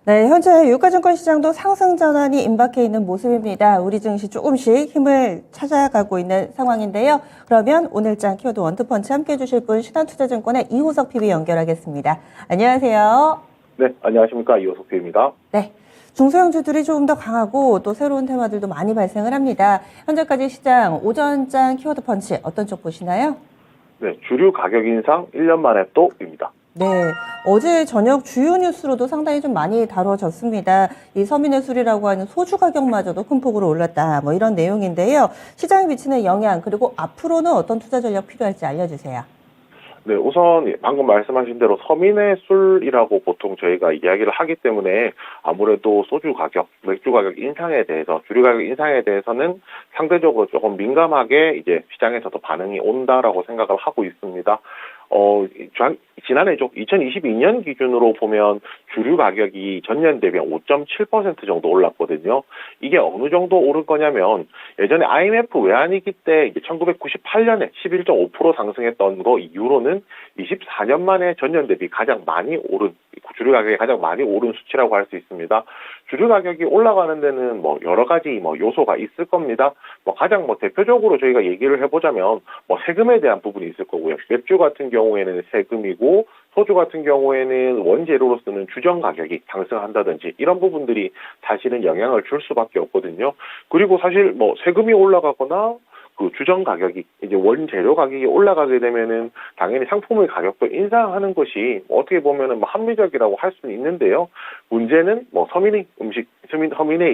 네, 현재 유가증권 시장도 상승 전환이 임박해 있는 모습입니다. 우리 증시 조금씩 힘을 찾아가고 있는 상황인데요. 그러면 오늘장 키워드 원투펀치 함께해 주실 분 신한투자증권의 이호석 PB 연결하겠습니다. 안녕하세요. 네, 안녕하십니까. 이호석 PB입니다. 네. 중소형주들이 조금 더 강하고 또 새로운 테마들도 많이 발생을 합니다. 현재까지 시장 오전장 키워드 펀치 어떤 쪽 보시나요? 네, 주류 가격 인상 1년 만에 또입니다. 네, 어제 저녁 주요 뉴스로도 상당히 좀 많이 다뤄졌습니다. 이 서민의 술이라고 하는 소주 가격마저도 큰 폭으로 올랐다. 뭐 이런 내용인데요. 시장에 미치는 영향 그리고 앞으로는 어떤 투자 전략 필요할지 알려주세요. 네, 우선 방금 말씀하신 대로 서민의 술이라고 보통 저희가 이야기를 하기 때문에 아무래도 소주 가격, 맥주 가격 인상에 대해서, 주류 가격 인상에 대해서는 상대적으로 조금 민감하게 이제 시장에서도 반응이 온다라고 생각을 하고 있습니다. 지난해죠. 2022년 기준으로 보면 주류 가격이 전년 대비 5.7% 정도 올랐거든요. 이게 어느 정도 오를 거냐면 예전에 IMF 외환위기 때 이제 1998년에 11.5% 상승했던 거 이후로는 24년 만에 전년 대비 가장 많이 오른 주류 가격이 가장 많이 오른 수치라고 할 수 있습니다. 주류 가격이 올라가는 데는 뭐 여러 가지 요소가 있을 겁니다. 가장 대표적으로 저희가 얘기를 해보자면 세금에 대한 부분이 있을 거고요. 맥주 같은 경우에는 세금이고 소주 같은 경우에는 원재료로 쓰는 주정 가격이 상승한다든지 이런 부분들이 사실은 영향을 줄 수밖에 없거든요. 그리고 사실 세금이 올라가거나 그 주정 가격이 이제 원재료 가격이 올라가게 되면은 당연히 상품의 가격도 인상하는 것이 어떻게 보면은 합리적이라고 할 수는 있는데요. 문제는 서민의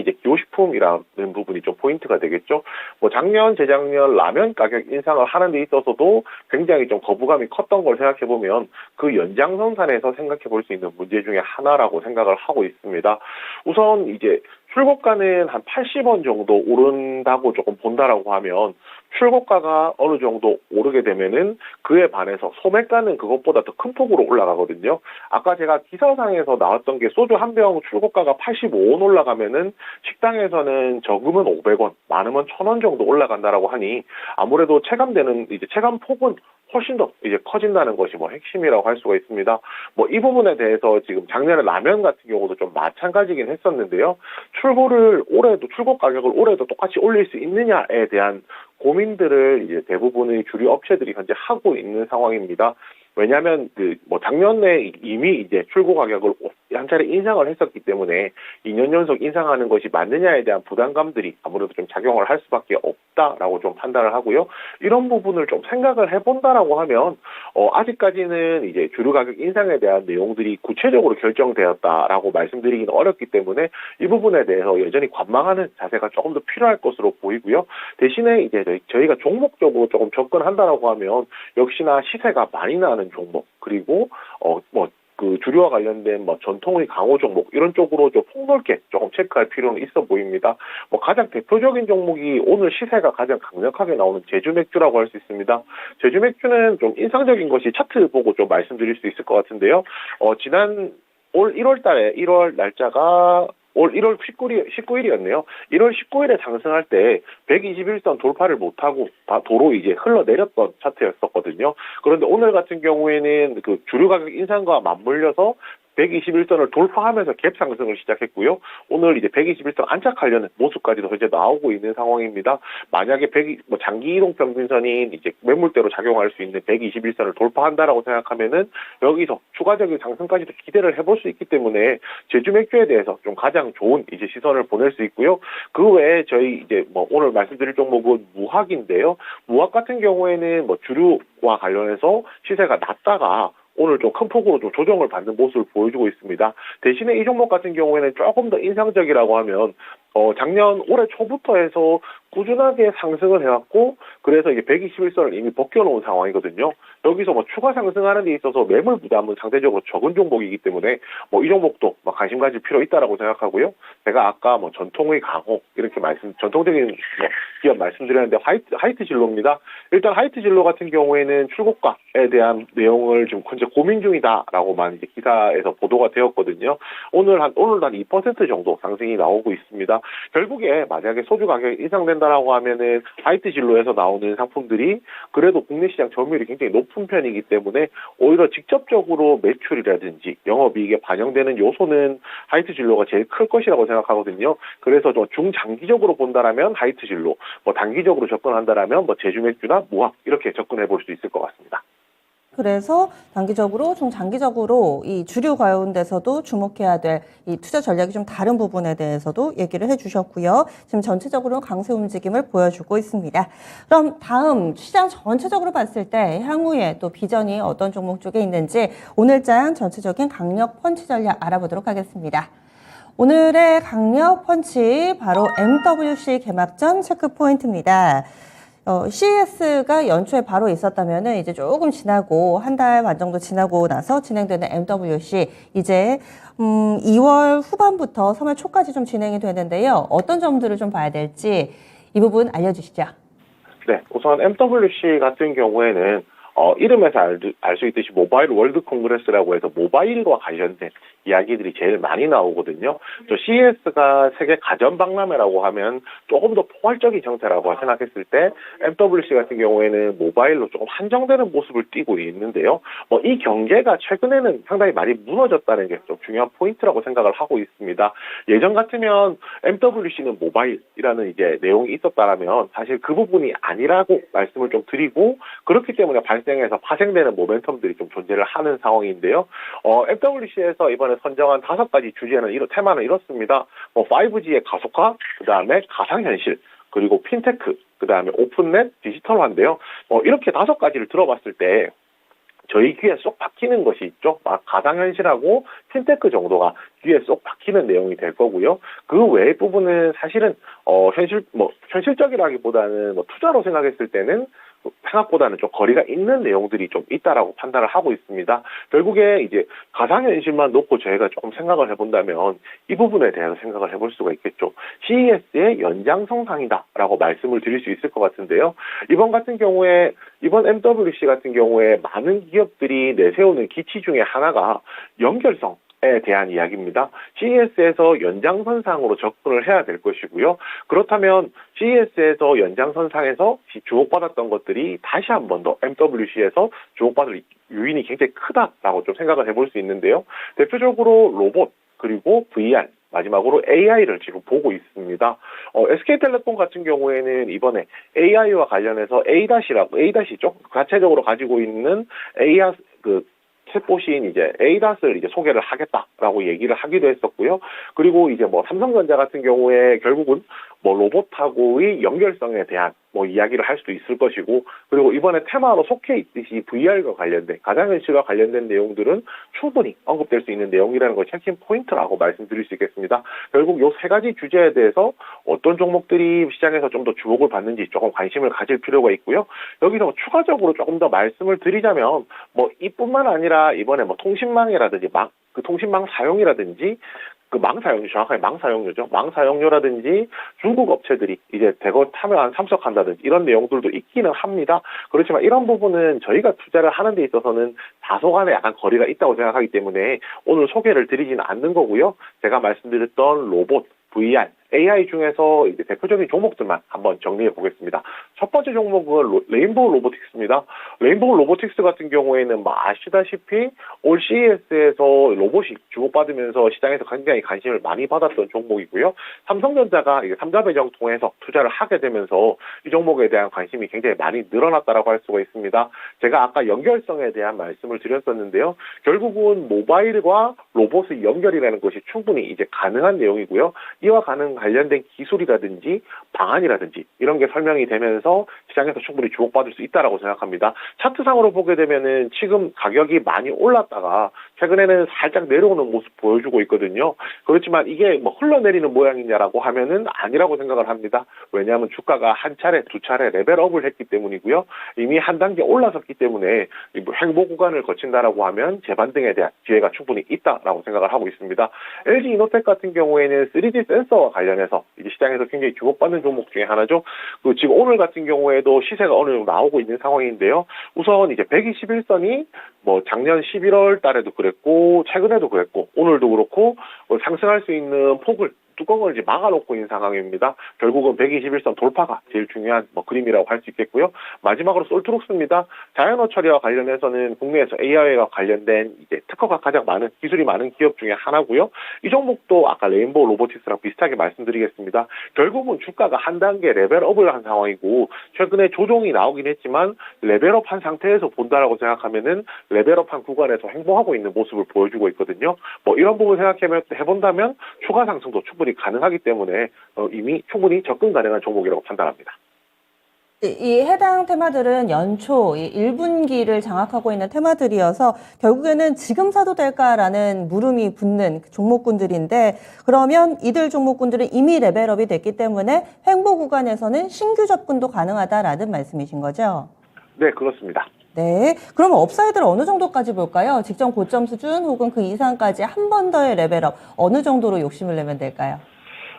이제 기호식품이라는 부분이 좀 포인트가 되겠죠. 작년, 재작년 라면 가격 인상을 하는 데 있어서도 굉장히 좀 거부감이 컸던 걸 생각해 보면 그 연장선상에서 생각해 볼 수 있는 문제 중에 하나라고 생각을 하고 있습니다. 우선 이제 출고가는 한 80원 정도 오른다고 조금 본다라고 하면 출고가가 어느 정도 오르게 되면은 그에 반해서 소매가는 그것보다 더 큰 폭으로 올라가거든요. 아까 제가 기사상에서 나왔던 게 소주 한 병 출고가가 85원 올라가면은 식당에서는 적으면 500원, 많으면 1000원 정도 올라간다라고 하니 아무래도 체감되는 이제 체감 폭은 훨씬 더 이제 커진다는 것이 핵심이라고 할 수가 있습니다. 이 부분에 대해서 지금 작년에 라면 같은 경우도 좀 마찬가지긴 했었는데요. 출고 가격을 올해도 똑같이 올릴 수 있느냐에 대한 고민들을 이제 대부분의 주류 업체들이 현재 하고 있는 상황입니다. 왜냐하면 작년에 이미 이제 출고 가격을 한 차례 인상을 했었기 때문에 2년 연속 인상하는 것이 맞느냐에 대한 부담감들이 아무래도 좀 작용을 할 수밖에 없다라고 좀 판단을 하고요. 이런 부분을 좀 생각을 해본다라고 하면 아직까지는 이제 주류 가격 인상에 대한 내용들이 구체적으로 결정되었다라고 말씀드리기는 어렵기 때문에 이 부분에 대해서 여전히 관망하는 자세가 조금 더 필요할 것으로 보이고요. 대신에 이제 저희가 종목적으로 조금 접근한다라고 하면 역시나 시세가 많이 나는 종목 그리고 그 주류와 관련된 전통의 강호 종목 이런 쪽으로 좀 폭넓게 조금 체크할 필요는 있어 보입니다. 가장 대표적인 종목이 오늘 시세가 가장 강력하게 나오는 제주 맥주라고 할 수 있습니다. 제주 맥주는 좀 인상적인 것이 차트 보고 좀 말씀드릴 수 있을 것 같은데요. 지난 올 1월 달에 1월 날짜가 올 1월 19일이었네요. 1월 19일에 상승할 때 121선 돌파를 못하고 도로 이제 흘러내렸던 차트였었거든요. 그런데 오늘 같은 경우에는 그 주류 가격 인상과 맞물려서 121선을 돌파하면서 갭 상승을 시작했고요. 오늘 이제 121선 안착하려는 모습까지도 현재 나오고 있는 상황입니다. 만약에 장기 이동 평균선인 이제 매물대로 작용할 수 있는 121선을 돌파한다라고 생각하면은 여기서 추가적인 상승까지도 기대를 해볼 수 있기 때문에 제주 맥주에 대해서 좀 가장 좋은 이제 시선을 보낼 수 있고요. 그 외에 저희 이제 오늘 말씀드릴 종목은 무학인데요. 무학 같은 경우에는 주류와 관련해서 시세가 낮다가 오늘 좀 큰 폭으로 좀 조정을 받는 모습을 보여주고 있습니다. 대신에 이 종목 같은 경우에는 조금 더 인상적이라고 하면 작년 올해 초부터 해서 꾸준하게 상승을 해왔고 그래서 이게 121선을 이미 벗겨놓은 상황이거든요. 여기서 추가 상승하는 데 있어서 매물 부담은 상대적으로 적은 종목이기 때문에 이 종목도 관심 가질 필요 있다라고 생각하고요. 제가 아까 전통의 강호 이렇게 전통적인 기업 말씀드렸는데 하이트 진로입니다. 일단 하이트 진로 같은 경우에는 출고가에 대한 내용을 좀 현재 고민 중이다라고만 이제 기사에서 보도가 되었거든요. 오늘도 한 2% 정도 상승이 나오고 있습니다. 있습니다. 결국에 만약에 소주 가격이 인상된다라고 하면은 화이트 진로에서 나오는 상품들이 그래도 국내 시장 점유율이 굉장히 높은 편이기 때문에 오히려 직접적으로 매출이라든지 영업이익에 반영되는 요소는 화이트 진로가 제일 클 것이라고 생각하거든요. 그래서 좀 중장기적으로 본다라면 화이트 진로, 뭐 단기적으로 접근한다라면 뭐 제주 맥주나 무학 이렇게 접근해 볼 수 있을 것 같습니다. 그래서 단기적으로, 중장기적으로 이 주류 가운데서도 주목해야 될 이 투자 전략이 좀 다른 부분에 대해서도 얘기를 해주셨고요. 지금 전체적으로 강세 움직임을 보여주고 있습니다. 그럼 다음 시장 전체적으로 봤을 때 향후에 또 비전이 어떤 종목 쪽에 있는지 오늘장 전체적인 강력 펀치 전략 알아보도록 하겠습니다. 오늘의 강력 펀치 바로 MWC 개막전 체크 포인트입니다. CES가 연초에 바로 있었다면은 이제 조금 지나고 한 달 반 정도 지나고 나서 진행되는 MWC 이제 2월 후반부터 3월 초까지 좀 진행이 되는데요. 어떤 점들을 좀 봐야 될지 이 부분 알려주시죠. 네, 우선 MWC 같은 경우에는 이름에서 알 수 있듯이 모바일 월드 콩그레스라고 해서 모바일과 관련된 이야기들이 제일 많이 나오거든요. 저 CES가 세계 가전 박람회라고 하면 조금 더 포괄적인 형태라고 생각했을 때 MWC 같은 경우에는 모바일로 조금 한정되는 모습을 띠고 있는데요. 이 경계가 최근에는 상당히 많이 무너졌다는 게 좀 중요한 포인트라고 생각을 하고 있습니다. 예전 같으면 MWC는 모바일이라는 이제 내용이 있었다면 사실 그 부분이 아니라고 말씀을 좀 드리고 그렇기 때문에 발생해서 파생되는 모멘텀들이 좀 존재를 하는 상황인데요. MWC에서 이번에 선정한 5가지 주제는 테마는 이렇습니다. 5G의 가속화, 그 다음에 가상현실, 그리고 핀테크, 그 다음에 오픈넷, 디지털화인데요. 이렇게 5가지를 들어봤을 때 저희 귀에 쏙 박히는 것이 있죠. 가상현실하고 핀테크 정도가 귀에 쏙 박히는 내용이 될 거고요. 그 외의 부분은 사실은 현실적이라기보다는 투자로 생각했을 때는 생각보다는 좀 거리가 있는 내용들이 좀 있다라고 판단을 하고 있습니다. 결국에 이제 가상현실만 놓고 저희가 조금 생각을 해본다면 이 부분에 대해서 생각을 해볼 수가 있겠죠. CES의 연장성상이다라고 말씀을 드릴 수 있을 것 같은데요. 이번 MWC 같은 경우에 많은 기업들이 내세우는 기치 중에 하나가 연결성에 대한 이야기입니다. CES에서 연장선상으로 접근을 해야 될 것이고요. 그렇다면 CES에서 연장선상에서 주목받았던 것들이 다시 한 번 더 MWC에서 주목받을 요인이 굉장히 크다라고 좀 생각을 해볼 수 있는데요. 대표적으로 로봇 그리고 VR 마지막으로 AI를 지금 보고 있습니다. SK텔레콤 같은 경우에는 이번에 AI와 관련해서 A-죠. 자체적으로 가지고 있는 AI 챗봇인 이제 ADAS를 이제 소개를 하겠다라고 얘기를 하기도 했었고요. 그리고 이제 삼성전자 같은 경우에 결국은 로봇하고의 연결성에 대한 이야기를 할 수도 있을 것이고, 그리고 이번에 테마로 속해 있듯이 VR과 관련된, 가상현실과 관련된 내용들은 충분히 언급될 수 있는 내용이라는 걸 체킹 포인트라고 말씀드릴 수 있겠습니다. 결국 이 3가지 주제에 대해서 어떤 종목들이 시장에서 좀 더 주목을 받는지 조금 관심을 가질 필요가 있고요. 여기서 추가적으로 조금 더 말씀을 드리자면, 이뿐만 아니라 이번에 통신망이라든지 통신망 사용이라든지 정확하게 망사용료죠. 망사용료라든지 중국 업체들이 이제 대거 참석한다든지 이런 내용들도 있기는 합니다. 그렇지만 이런 부분은 저희가 투자를 하는 데 있어서는 다소간에 약간 거리가 있다고 생각하기 때문에 오늘 소개를 드리지는 않는 거고요. 제가 말씀드렸던 로봇, VR, AI 중에서 이제 대표적인 종목들만 한번 정리해 보겠습니다. 첫 번째 종목은 레인보우 로보틱스입니다. 레인보우 로보틱스 같은 경우에는 아시다시피 올 CES에서 로봇이 주목받으면서 시장에서 굉장히 관심을 많이 받았던 종목이고요. 삼성전자가 이제 3자 배정 통해서 투자를 하게 되면서 이 종목에 대한 관심이 굉장히 많이 늘어났다라고 할 수가 있습니다. 제가 아까 연결성에 대한 말씀을 드렸었는데요. 결국은 모바일과 로봇의 연결이라는 것이 충분히 이제 가능한 내용이고요. 이와 관련된 기술이라든지 방안이라든지 이런 게 설명이 되면서 시장에서 충분히 주목받을 수 있다라고 생각합니다. 차트상으로 보게 되면은 지금 가격이 많이 올랐다가 최근에는 살짝 내려오는 모습 보여주고 있거든요. 그렇지만 이게 흘러내리는 모양이냐라고 하면은 아니라고 생각을 합니다. 왜냐하면 주가가 한 차례, 두 차례 레벨업을 했기 때문이고요. 이미 한 단계 올라섰기 때문에 횡보 구간을 거친다라고 하면 재반등에 대한 기회가 충분히 있다. 않을까라고 생각을 하고 있습니다. LG 이노텍 같은 경우에는 3D 센서와 관련해서 이제 시장에서 굉장히 주목받는 종목 중에 하나죠. 그 지금 오늘 같은 경우에도 시세가 어느 정도 나오고 있는 상황인데요. 우선 이제 121선이 뭐 작년 11월 달에도 그랬고 최근에도 그랬고 오늘도 그렇고 상승할 수 있는 폭을 뚜껑을 이제 막아놓고 있는 상황입니다. 결국은 121선 돌파가 제일 중요한 그림이라고 할 수 있겠고요. 마지막으로 솔트록스입니다. 자연어 처리와 관련해서는 국내에서 AI와 관련된 이제 특허가 가장 많은 기술이 많은 기업 중에 하나고요. 이 종목도 아까 레인보우 로보틱스랑 비슷하게 말씀드리겠습니다. 결국은 주가가 한 단계 레벨업을 한 상황이고 최근에 조정이 나오긴 했지만 레벨업한 상태에서 본다라고 생각하면은 레벨업한 구간에서 행보하고 있는 모습을 보여주고 있거든요. 이런 부분 해본다면 추가 상승도 충분히 가능하기 때문에 이미 충분히 접근 가능한 종목이라고 판단합니다. 이 해당 테마들은 연초 1분기를 장악하고 있는 테마들이어서 결국에는 지금 사도 될까라는 물음이 붙는 종목군들인데 그러면 이들 종목군들은 이미 레벨업이 됐기 때문에 횡보 구간에서는 신규 접근도 가능하다라는 말씀이신 거죠? 네, 그렇습니다. 네. 그럼 업사이드를 어느 정도까지 볼까요? 직전 고점 수준 혹은 그 이상까지 한 번 더의 레벨업 어느 정도로 욕심을 내면 될까요?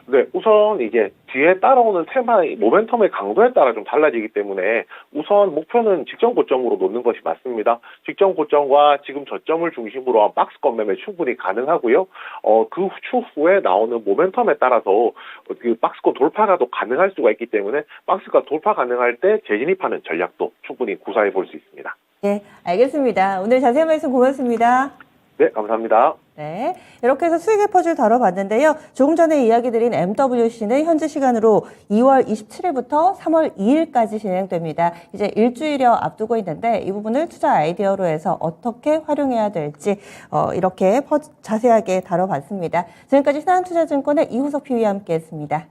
네, 우선 이제 뒤에 따라오는 테마의 모멘텀의 강도에 따라 좀 달라지기 때문에 우선 목표는 직전 고점으로 놓는 것이 맞습니다. 직전 고점과 지금 저점을 중심으로 한 박스권 매매 충분히 가능하고요. 그 추후에 나오는 모멘텀에 따라서 그 박스권 돌파가 또 가능할 수가 있기 때문에 박스가 돌파 가능할 때 재진입하는 전략도 충분히 구사해 볼 수 있습니다. 네, 알겠습니다. 오늘 자세한 말씀 고맙습니다. 네, 감사합니다. 네, 이렇게 해서 수익의 퍼즐 다뤄봤는데요. 조금 전에 이야기드린 MWC는 현재 시간으로 2월 27일부터 3월 2일까지 진행됩니다. 이제 일주일여 앞두고 있는데 이 부분을 투자 아이디어로 해서 어떻게 활용해야 될지 이렇게 자세하게 다뤄봤습니다. 지금까지 신한투자증권의 이후석 PB와 함께했습니다.